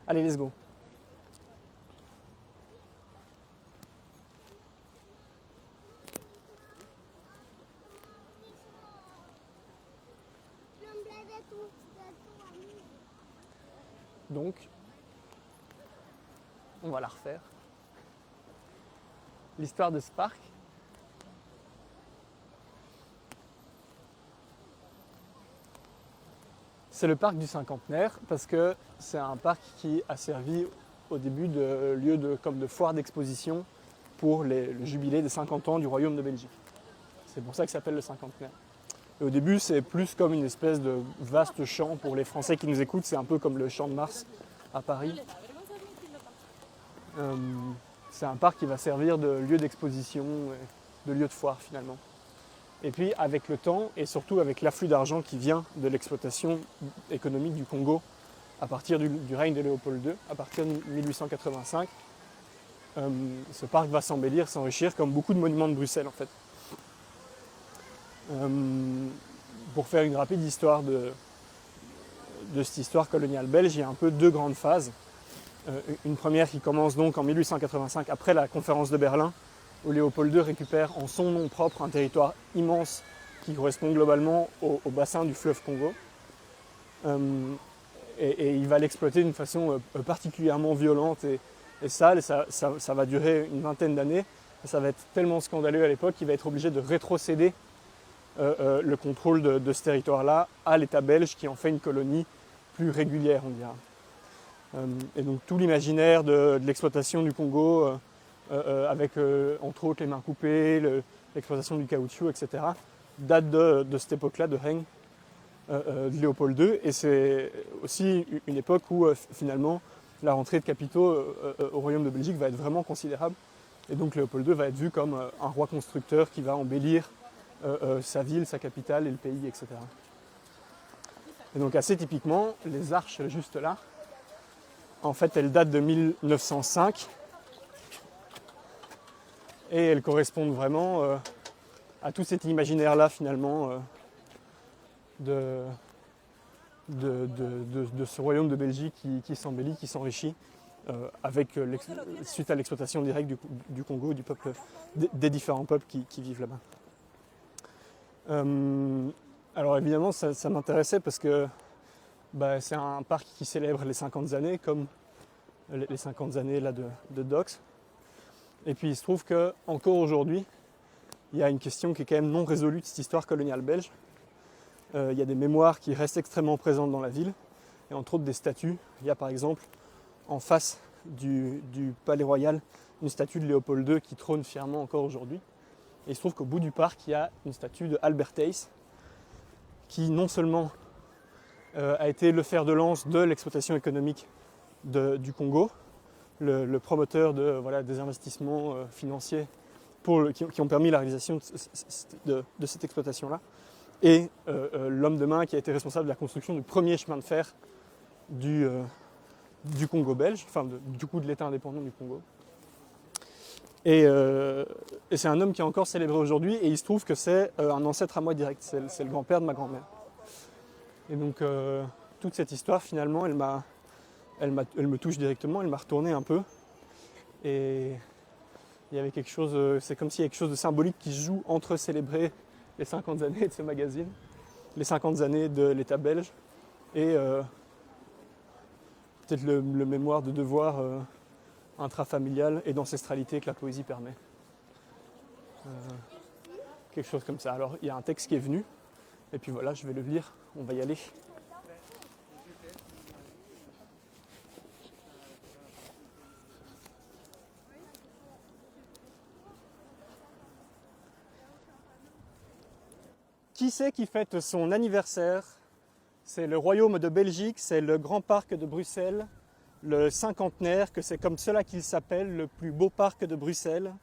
Allez, let's go. Donc, on va la refaire. L'histoire de ce parc. C'est le parc du cinquantenaire parce que c'est un parc qui a servi au début de lieu comme de foire d'exposition pour le jubilé des 50 ans du Royaume de Belgique. C'est pour ça qu'il s'appelle le cinquantenaire. Et au début, c'est plus comme une espèce de vaste champ pour les Français qui nous écoutent. C'est un peu comme le Champ de Mars à Paris. C'est un parc qui va servir de lieu d'exposition, de lieu de foire finalement. Et puis avec le temps, et surtout avec l'afflux d'argent qui vient de l'exploitation économique du Congo à partir du règne de Léopold II, à partir de 1885, ce parc va s'embellir, s'enrichir comme beaucoup de monuments de Bruxelles en fait. Pour faire une rapide histoire de cette histoire coloniale belge, il y a un peu deux grandes phases. Une première qui commence donc en 1885 après la conférence de Berlin, où Léopold II récupère en son nom propre un territoire immense qui correspond globalement au bassin du fleuve Congo. Et il va l'exploiter d'une façon particulièrement violente et sale. Ça va durer une vingtaine d'années. Ça va être tellement scandaleux à l'époque qu'il va être obligé de rétrocéder le contrôle de ce territoire-là à l'État belge qui en fait une colonie plus régulière, on dira. Et donc tout l'imaginaire de l'exploitation du Congo, avec entre autres les mains coupées, l'exploitation du caoutchouc, etc., date de cette époque-là, de règne de Léopold II. Et c'est aussi une époque où finalement la rentrée de capitaux au Royaume de Belgique va être vraiment considérable. Et donc Léopold II va être vu comme un roi constructeur qui va embellir sa ville, sa capitale et le pays, etc. Et donc assez typiquement, les arches juste là, en fait elles datent de 1905 et elles correspondent vraiment à tout cet imaginaire-là finalement de ce royaume de Belgique qui s'embellit, qui s'enrichit suite à l'exploitation directe du Congo, du peuple, des différents peuples qui vivent là-bas. Alors évidemment ça m'intéressait parce que c'est un parc qui célèbre les 50 années comme les 50 années là, de Dox. Et puis il se trouve qu'encore aujourd'hui, il y a une question qui est quand même non résolue de cette histoire coloniale belge. Il y a des mémoires qui restent extrêmement présentes dans la ville, et entre autres des statues. Il y a par exemple en face du palais royal une statue de Léopold II qui trône fièrement encore aujourd'hui. Et il se trouve qu'au bout du parc, il y a une statue de Albert Thijs qui non seulement a été le fer de lance de l'exploitation économique du Congo, le promoteur des investissements financiers qui ont permis la réalisation de cette exploitation-là, et l'homme de main qui a été responsable de la construction du premier chemin de fer du Congo belge, enfin du coup de l'État indépendant du Congo. Et c'est un homme qui est encore célébré aujourd'hui, et il se trouve que c'est un ancêtre à moi direct, c'est le grand-père de ma grand-mère. Et donc toute cette histoire finalement, elle me touche directement, elle m'a retourné un peu. Et il y avait quelque chose, c'est comme s'il y avait quelque chose de symbolique qui se joue entre célébrer les 50 années de ce magazine, les 50 années de l'État belge, et peut-être le mémoire de devoir intrafamilial et d'ancestralité que la poésie permet. Quelque chose comme ça. Alors il y a un texte qui est venu, et puis voilà, je vais le lire, on va y aller. Qui c'est qui fête son anniversaire? C'est le Royaume de Belgique, c'est le Grand Parc de Bruxelles, le cinquantenaire, que c'est comme cela qu'il s'appelle, le plus beau parc de Bruxelles,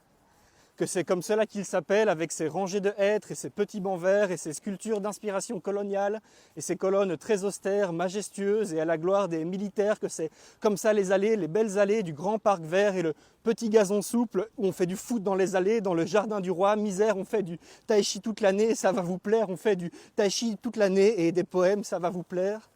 que c'est comme cela qu'il s'appelle, avec ses rangées de hêtres et ses petits bancs verts et ses sculptures d'inspiration coloniale et ses colonnes très austères, majestueuses et à la gloire des militaires, que c'est comme ça les allées, les belles allées du grand parc vert et le petit gazon souple où on fait du foot dans les allées, dans le jardin du roi, misère, on fait du tai chi toute l'année, ça va vous plaire, on fait du tai chi toute l'année et des poèmes, ça va vous plaire.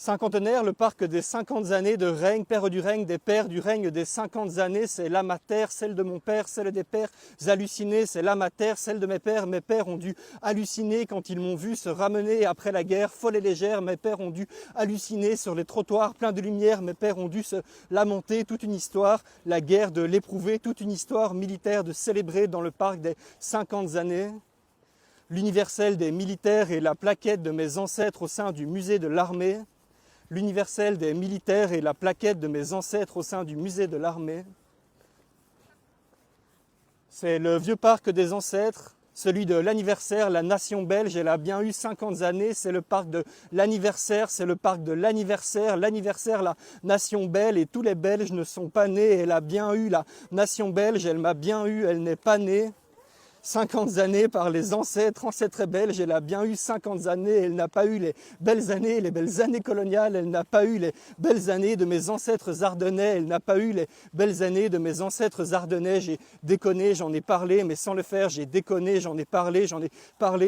Cinquantenaire, le parc des 50 années de règne, père du règne des pères, du règne des 50 années, c'est là ma terre, celle de mon père, celle des pères hallucinés, c'est là ma terre, celle de mes pères ont dû halluciner quand ils m'ont vu se ramener après la guerre, folle et légère, mes pères ont dû halluciner sur les trottoirs pleins de lumière, mes pères ont dû se lamenter, toute une histoire, la guerre de l'éprouver, toute une histoire militaire de célébrer dans le parc des 50 années. L'universel des militaires et la plaquette de mes ancêtres au sein du musée de l'armée. L'universel des militaires et la plaquette de mes ancêtres au sein du musée de l'armée. C'est le vieux parc des ancêtres, celui de l'anniversaire, la nation belge, elle a bien eu 50 années, c'est le parc de l'anniversaire, c'est le parc de l'anniversaire, la nation belge, et tous les Belges ne sont pas nés, elle a bien eu la nation belge, elle m'a bien eu, elle n'est pas née. 50 années par les ancêtres belges, elle a bien eu 50 années, elle n'a pas eu les belles années coloniales, elle n'a pas eu les belles années de mes ancêtres ardennais, elle n'a pas eu les belles années de mes ancêtres ardennais, j'ai déconné, j'en ai parlé, mais sans le faire, j'ai déconné, j'en ai parlé,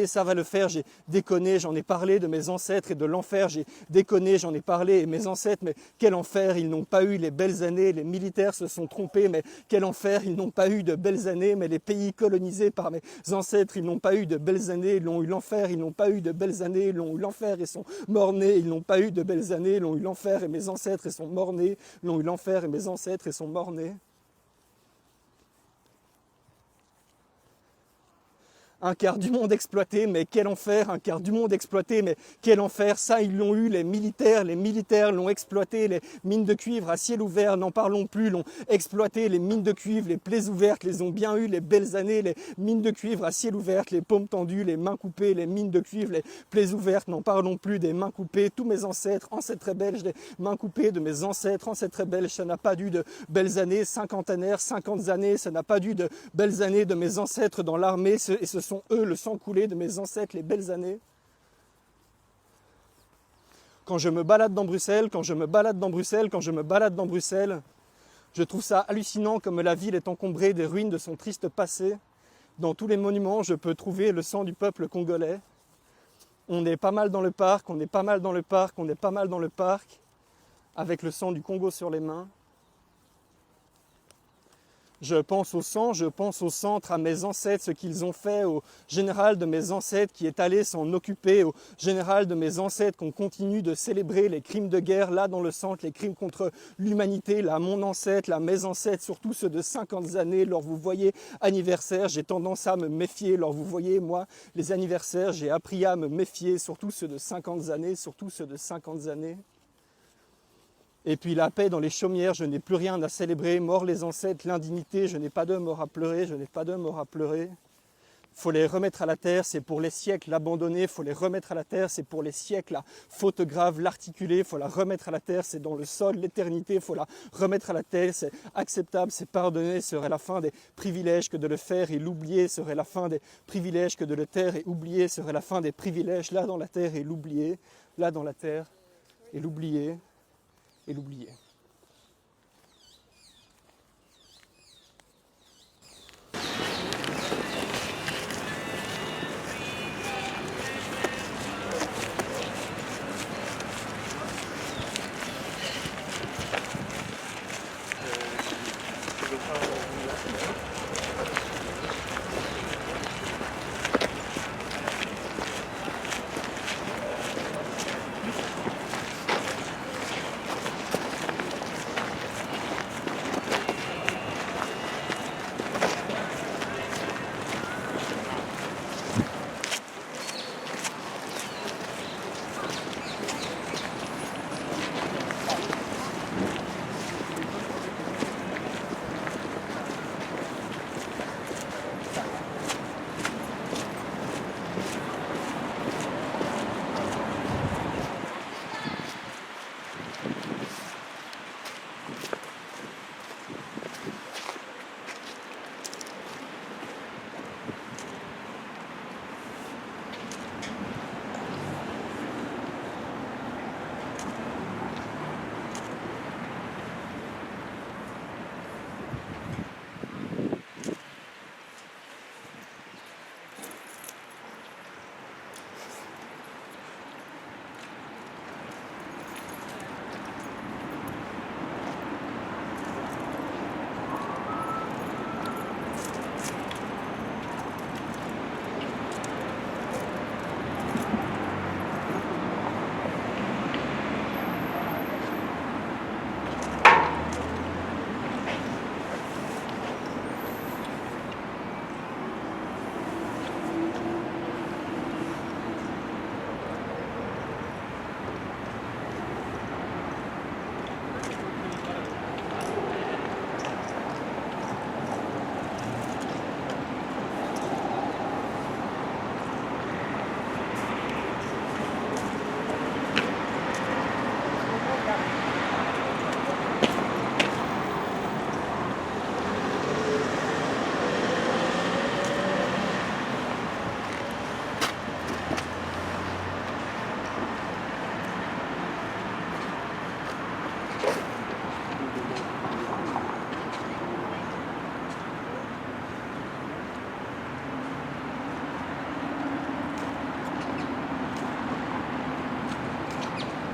ça va le faire, j'ai déconné, j'en ai parlé de mes ancêtres et de l'enfer, j'ai déconné, j'en ai parlé, et mes ancêtres, mais quel enfer, ils n'ont pas eu les belles années, les militaires se sont trompés, mais quel enfer, ils n'ont pas eu de belles années, mais les pays colonisés par mes ancêtres, ils n'ont pas eu de belles années, ils ont eu l'enfer, ils n'ont pas eu de belles années, ils ont eu l'enfer et sont morts-nés, ils n'ont pas eu de belles années, ils ont eu l'enfer et mes ancêtres et sont morts-nés, ils ont eu l'enfer et mes ancêtres et sont morts-nés. Un quart du monde exploité, mais quel enfer, un quart du monde exploité, mais quel enfer, ça ils l'ont eu, les militaires l'ont exploité, les mines de cuivre à ciel ouvert, n'en parlons plus, l'ont exploité, les mines de cuivre, les plaies ouvertes, les ont bien eu, les belles années, les mines de cuivre à ciel ouvert, les paumes tendues, les mains coupées, les mines de cuivre, les plaies ouvertes, n'en parlons plus, des mains coupées, tous mes ancêtres, ancêtres belges, des mains coupées de mes ancêtres, ancêtres belges, ça n'a pas dû de belles années, cinquantenaires, 50 années, ça n'a pas dû de belles années de mes ancêtres dans l'armée, et ce sont eux, le sang coulé de mes ancêtres, les belles années. Quand je me balade dans Bruxelles, je trouve ça hallucinant comme la ville est encombrée des ruines de son triste passé. Dans tous les monuments, je peux trouver le sang du peuple congolais. On est pas mal dans le parc, avec le sang du Congo sur les mains. Je pense au sang, je pense au centre, à mes ancêtres, ce qu'ils ont fait, au général de mes ancêtres qui est allé s'en occuper, au général de mes ancêtres qu'on continue de célébrer les crimes de guerre, là dans le centre, les crimes contre l'humanité, là mon ancêtre, là mes ancêtres, surtout ceux de 50 années, lors vous voyez anniversaire, j'ai tendance à me méfier, lors vous voyez moi les anniversaires, j'ai appris à me méfier, surtout ceux de 50 années, Et puis la paix dans les chaumières, je n'ai plus rien à célébrer, mort les ancêtres, l'indignité, je n'ai pas de mort à pleurer, Faut les remettre à la terre, c'est pour les siècles abandonnés, faut les remettre à la terre, c'est pour les siècles, la faute grave, l'articulée, faut la remettre à la terre, c'est dans le sol, l'éternité, faut la remettre à la terre, c'est acceptable, c'est pardonné, serait la fin des privilèges que de le faire et l'oublier, serait la fin des privilèges que de le taire et oublier, serait la fin des privilèges, là dans la terre et l'oublier, là dans la terre et l'oublier. Et l'oublier.